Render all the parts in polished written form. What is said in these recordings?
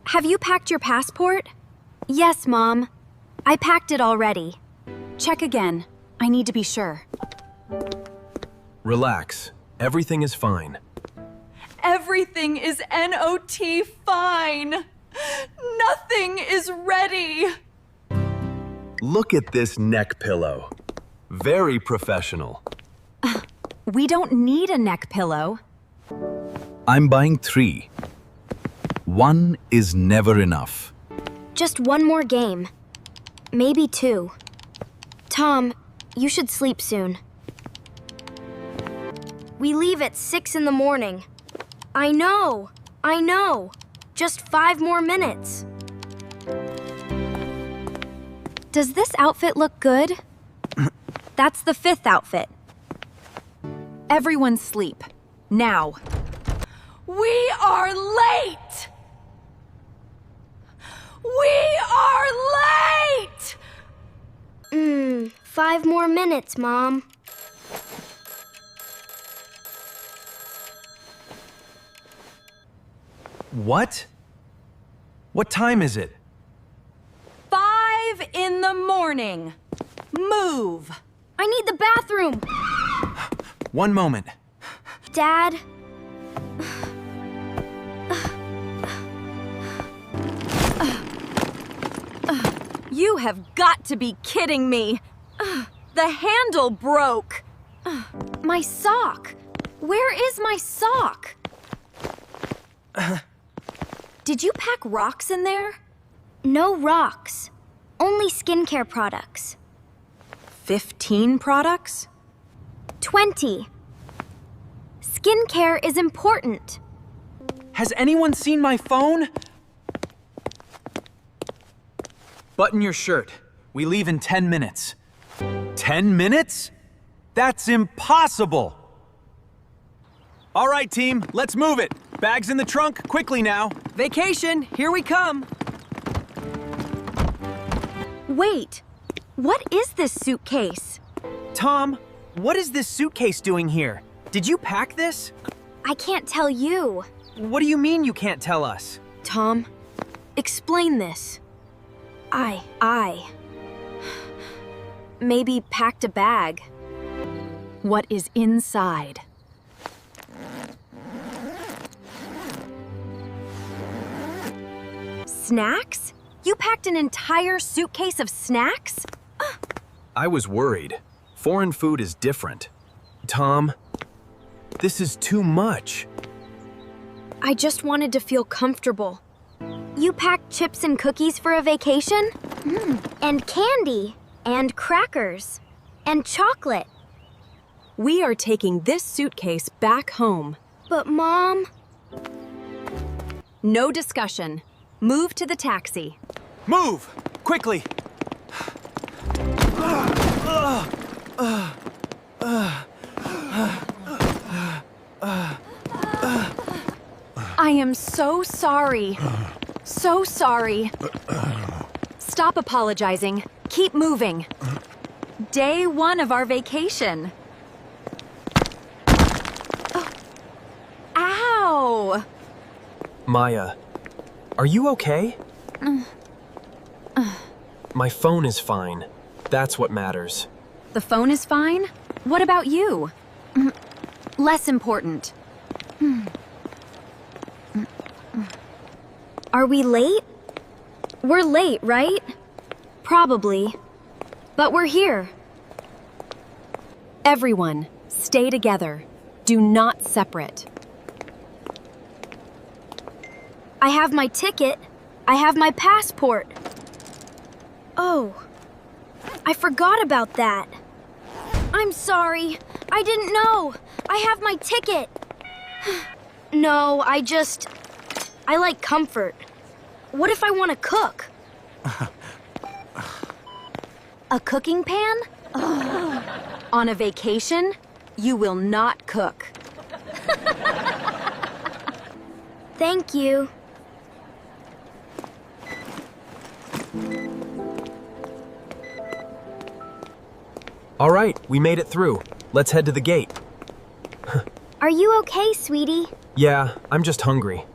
Have you packed your passport? Yes, Mom. I packed it already. Check again. I need to be sure. Relax. Everything is fine. Everything is N-O-T fine. Nothing is ready. Look at this neck pillow. Very professional. We don't need a neck pillow. I'm buying 3. 1 is never enough. Just one more game. Maybe 2. Tom, you should sleep soon. We leave at 6 in the morning. I know. Just 5 more minutes. Does this outfit look good? That's the 5th outfit. Everyone sleep. Now. We are late! We are late! 5 more minutes, Mom. What? What time is it? 5 in the morning. Move. I need the bathroom. 1 moment. Dad? You have got to be kidding me. The handle broke. My sock. Where is my sock? Did you pack rocks in there? No rocks. Only skincare products. 15 products? 20. Skincare is important. Has anyone seen my phone? Button your shirt. We leave in 10 minutes. 10 minutes? That's impossible! All right, team, let's move it. Bags in the trunk, quickly now. Vacation, here we come. Wait, what is this suitcase? Tom, what is this suitcase doing here? Did you pack this? I can't tell you. What do you mean you can't tell us? Tom, explain this. I maybe packed a bag. What is inside? Snacks? You packed an entire suitcase of snacks? I was worried. Foreign food is different. Tom, this is too much. I just wanted to feel comfortable. You packed chips and cookies for a vacation? And candy. And crackers. And chocolate. We are taking this suitcase back home. But Mom... No discussion. Move to the taxi. Move! Quickly! I am so sorry. So sorry. Stop apologizing. Keep moving. Day 1 of our vacation. Oh. Ow! Maya, are you okay? My phone is fine. That's what matters. The phone is fine? What about you? Less important. Are we late? We're late, right? Probably. But we're here. Everyone, stay together. Do not separate. I have my ticket. I have my passport. Oh, I forgot about that. I'm sorry. I didn't know. I have my ticket. No, I like comfort. What if I want to cook? A cooking pan? On a vacation, you will not cook. Thank you. All right, we made it through. Let's head to the gate. Are you okay, sweetie? Yeah, I'm just hungry.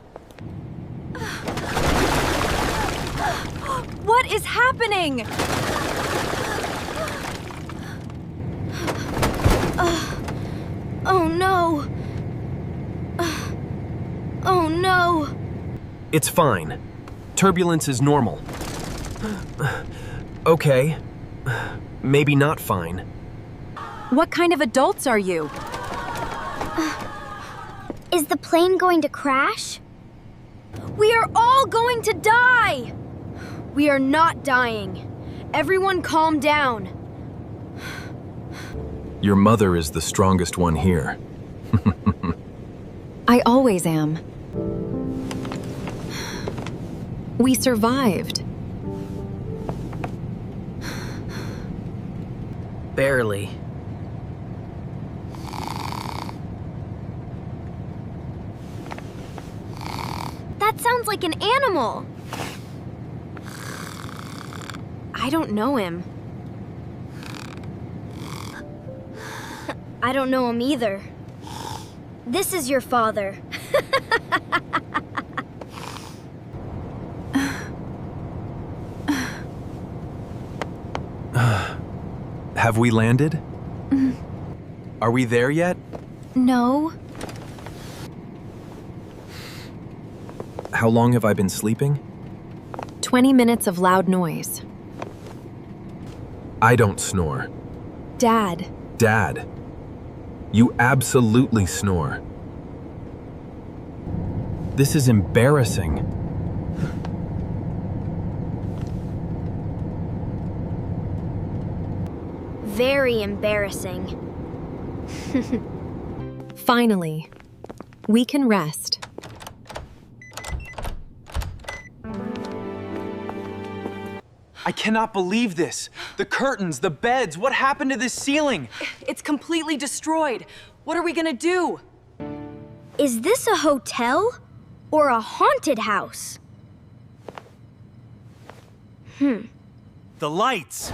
is happening? Oh no! Oh no! It's fine. Turbulence is normal. Okay. Maybe not fine. What kind of adults are you? Is the plane going to crash? We are all going to die! We are not dying. Everyone calm down. Your mother is the strongest one here. I always am. We survived. Barely. That sounds like an animal. I don't know him. I don't know him either. This is your father. Have we landed? Are we there yet? No. How long have I been sleeping? 20 minutes of loud noise. I don't snore. Dad, Dad, you absolutely snore. This is embarrassing. Very embarrassing. finally, we can rest. I cannot believe this. The curtains, the beds, what happened to this ceiling? It's completely destroyed. What are we gonna do? Is this a hotel or a haunted house? The lights.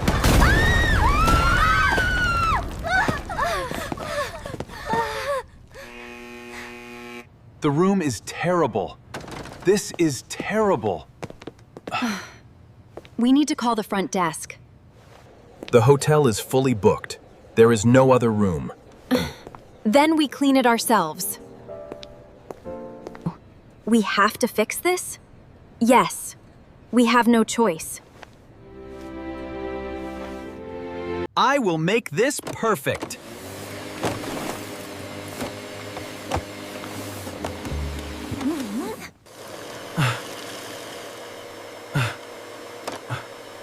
The room is terrible. This is terrible. We need to call the front desk. The hotel is fully booked. There is no other room. Then we clean it ourselves. We have to fix this? Yes. We have no choice. I will make this perfect.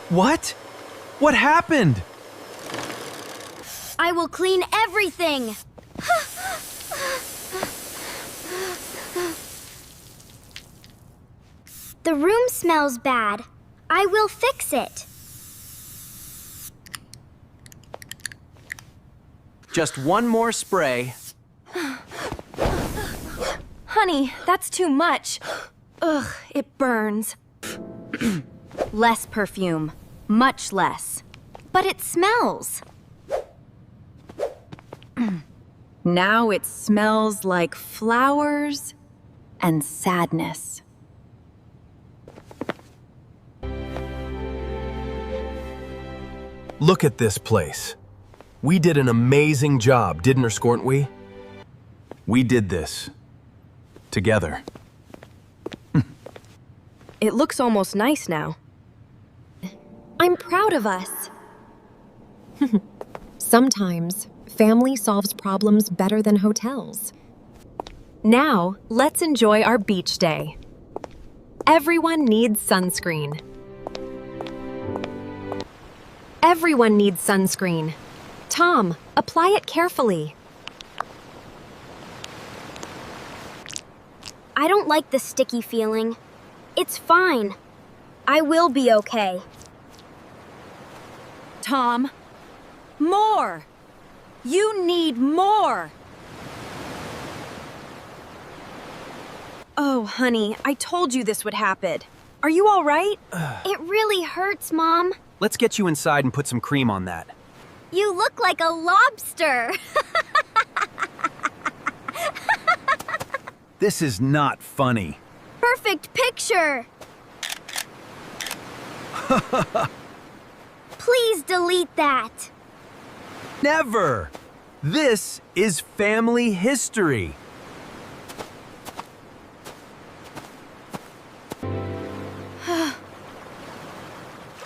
What? What happened? I will clean everything. The room smells bad. I will fix it. Just one more spray. Honey, that's too much. Ugh, it burns. Less perfume. Much less. But it smells. Now it smells like flowers and sadness. Look at this place. We did an amazing job, didn't we? We did this. Together. It looks almost nice now. I'm proud of us. Sometimes, family solves problems better than hotels. Now, let's enjoy our beach day. Everyone needs sunscreen. Everyone needs sunscreen. Tom, apply it carefully. I don't like the sticky feeling. It's fine. I will be okay. Tom, more! You need more! Oh, honey, I told you this would happen. Are you all right? It really hurts, Mom. Let's get you inside and put some cream on that. You look like a lobster. This is not funny. Perfect picture. Please delete that. Never! This is family history.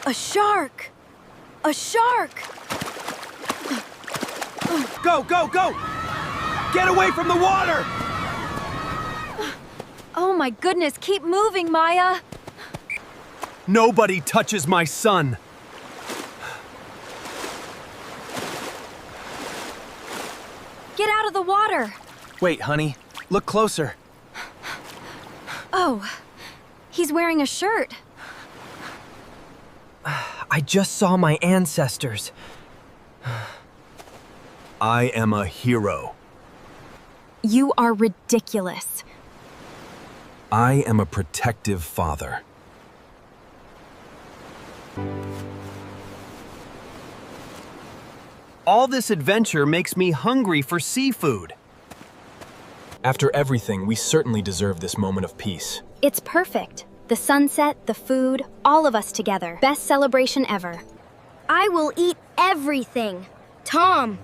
A shark! A shark! Go, go, go! Get away from the water! Oh my goodness, keep moving, Maya! Nobody touches my son. Get out of the water! Wait, honey. Look closer. Oh, he's wearing a shirt. I just saw my ancestors. I am a hero. You are ridiculous. I am a protective father. All this adventure makes me hungry for seafood. After everything, we certainly deserve this moment of peace. It's perfect. The sunset, the food, all of us together. Best celebration ever. I will eat everything. Tom!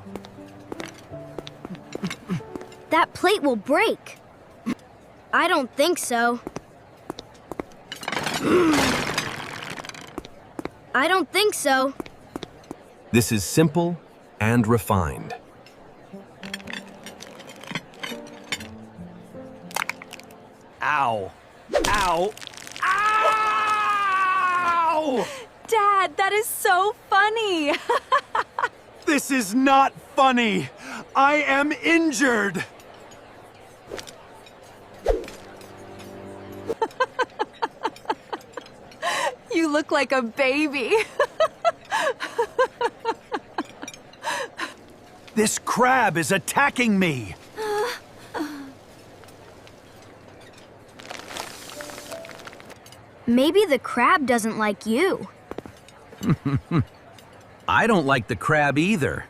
That plate will break. I don't think so. I don't think so. This is simple and refined. Ow. Ow. Ow! Dad, that is so funny. This is not funny. I am injured. You look like a baby. This crab is attacking me. Maybe the crab doesn't like you. I don't like the crab either.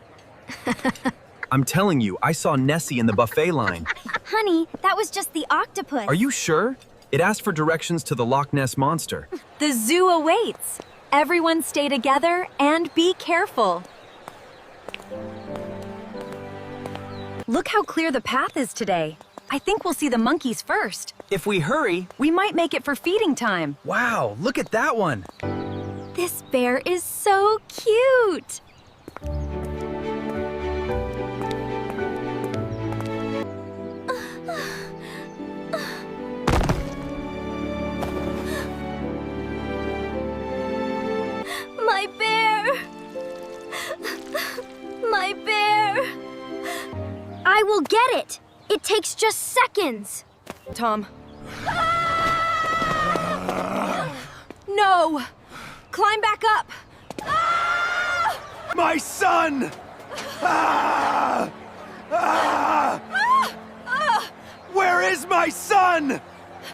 I'm telling you, I saw Nessie in the buffet line. Honey, that was just the octopus. Are you sure? It asked for directions to the Loch Ness Monster. The zoo awaits. Everyone stay together and be careful. Look how clear the path is today. I think we'll see the monkeys first. If we hurry, We might make it for feeding time. Wow, look at that one. This bear is so cute. My bear! My bear! I will get it! It takes just seconds! Tom. No! Climb back up! My son! Ah! Ah! Where is my son?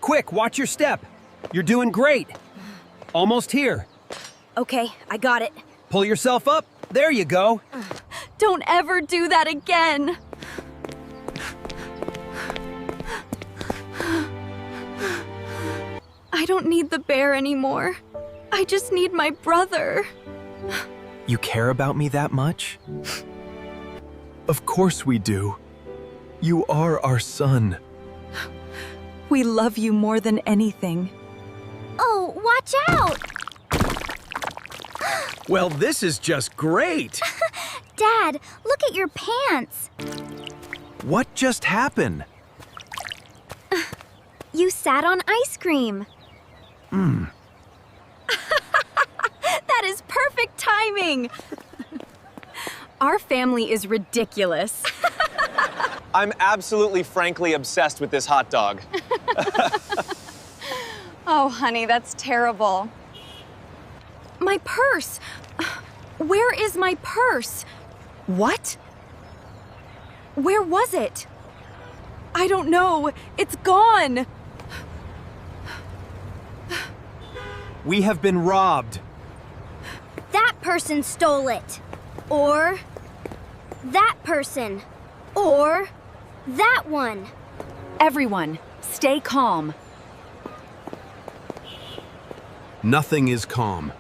quick, watch your step. You're doing great. Almost here. Okay, I got it. Pull yourself up. There you go. Don't ever do that again! I don't need the bear anymore. I just need my brother. You care about me that much? Of course we do. You are our son. We love you more than anything. Oh, watch out! Well, this is just great. Dad, look at your pants. What just happened? You sat on ice cream. That is perfect timing! Our family is ridiculous. I'm absolutely frankly obsessed with this hot dog. Oh, honey, that's terrible. My purse! Where is my purse? What? Where was it? I don't know. It's gone. We have been robbed. That person stole it. Or that person. Or that one. Everyone, stay calm. Nothing is calm.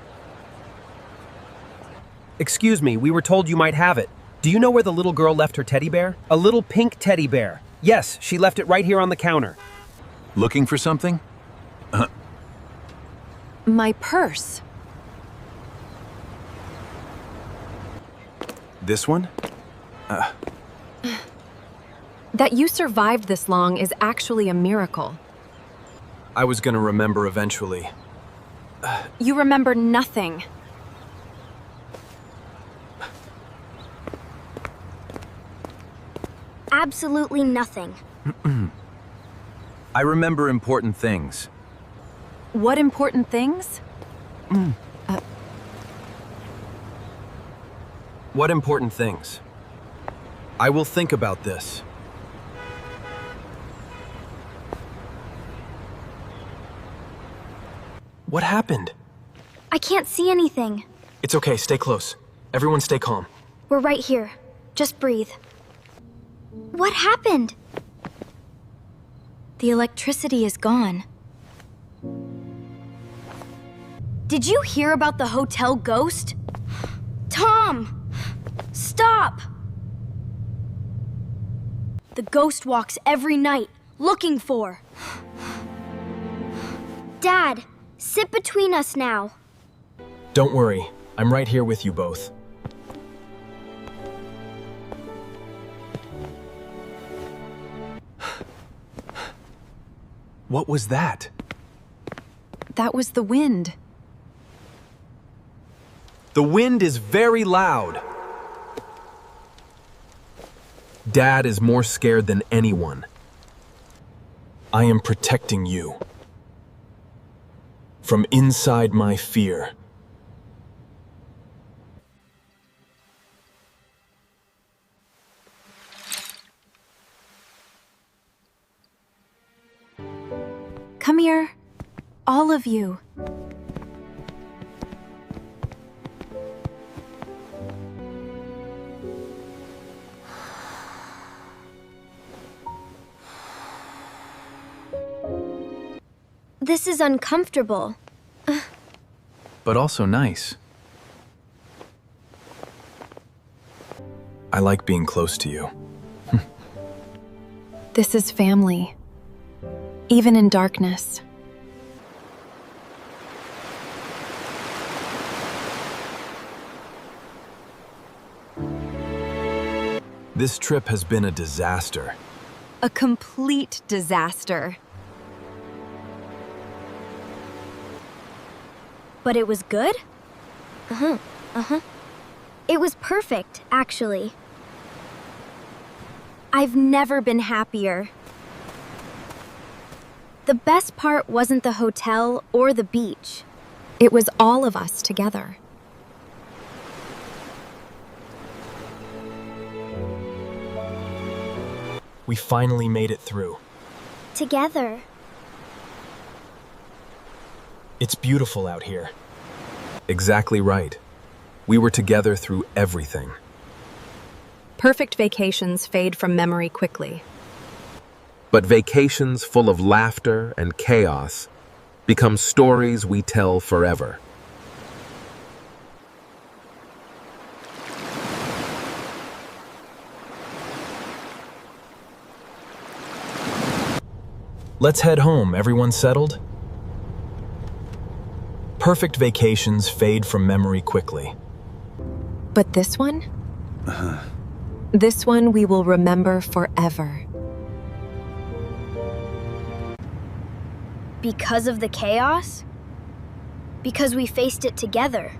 Excuse me, we were told you might have it. Do you know where the little girl left her teddy bear? A little pink teddy bear. Yes, she left it right here on the counter. Looking for something? My purse. This one? That you survived this long is actually a miracle. I was gonna remember eventually. You remember nothing. Absolutely nothing. I remember important things. What important things? What important things? I will think about this. What happened? I can't see anything. It's okay, stay close. Everyone stay calm. We're right here. Just breathe. What happened? The electricity is gone. Did you hear about the hotel ghost? Tom! Stop! The ghost walks every night, looking for. Dad, sit between us now. Don't worry, I'm right here with you both. What was that? That was the wind. The wind is very loud. Dad is more scared than anyone. I am protecting you. From inside my fear. Come here, all of you. This is uncomfortable. But also nice. I like being close to you. This is family. Even in darkness. This trip has been a disaster. A complete disaster. But it was good? It was perfect, actually. I've never been happier. The best part wasn't the hotel or the beach. It was all of us together. We finally made it through. Together. It's beautiful out here. Exactly right. We were together through everything. Perfect vacations fade from memory quickly. But vacations full of laughter and chaos become stories we tell forever. Let's head home. Everyone settled? Perfect vacations fade from memory quickly. But this one? This one we will remember forever. Because of the chaos? Because we faced it together.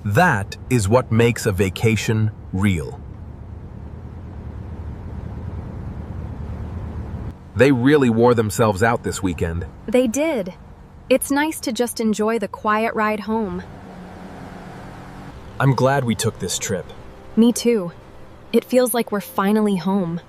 That is what makes a vacation real. They really wore themselves out this weekend. They did. It's nice to just enjoy the quiet ride home. I'm glad we took this trip. Me too. It feels like we're finally home.